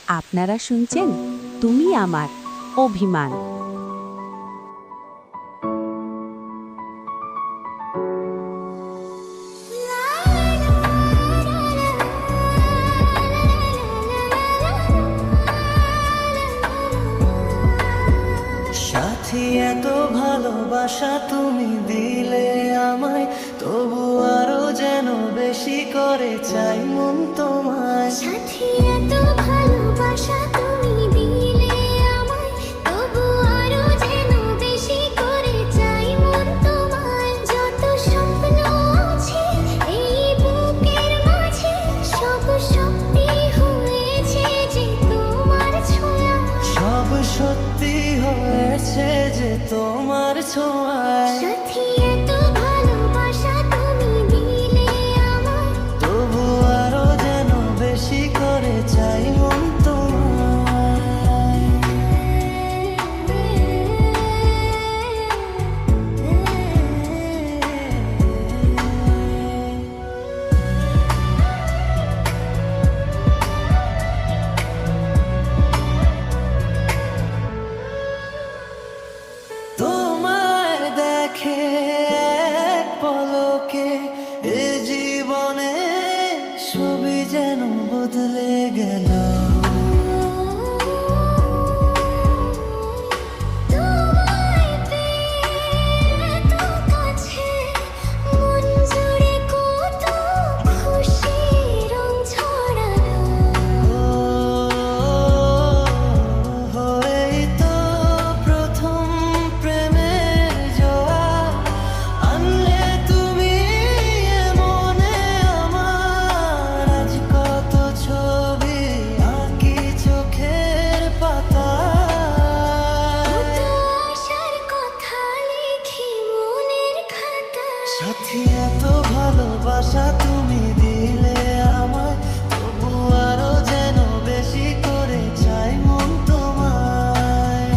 আপনারা শুনছেন তুমি আমার অভিমান। সাথী এত ভালোবাসা তুমি দিলে আমায়, তবু আরো যেন বেশি করে চাই মন তোমায়। সাথী এত ভালোবাসা তুমি দিলে আমায়, তবু আরো যেন বেশি করে চাই মন তোমায়। যত স্বপ্ন আছে এই বুকের মাঝে, সব সত্যি হয়েছে যে তোমার ছোঁয়া। সব সত্যি হয়েছে যে তোমার ছোঁয়ায়। সাথী এত ভালোবাসা তুমি দিলে আমায়, তবু আরো যেন বেশি করে চাই মন তোমায়। তোমায় দেখে এক পলকে এ জীবনে সবই যেন বদলে গেল। তোমায় পেয়ে এত কাছে, মন জুড়ে কত খুশির রং ছড়ালো। এই তো প্রথম প্রেমের জোয়ার আনলে তুমি এ মনে আমার। আজ কত ছবি আঁকি চোখের পাতায়, কত আশার কথা লিখি মনের খাতায়। সাথী এত ভালোবাসা তুমি দিলে আমায়, তবু আরো যেন বেশি করে চাই মন তোমায়।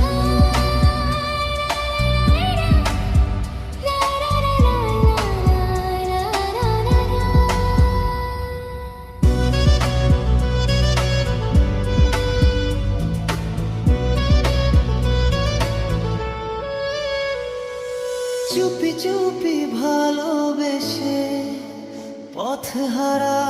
চুপি চুপি ভালোবেসে পথ হারা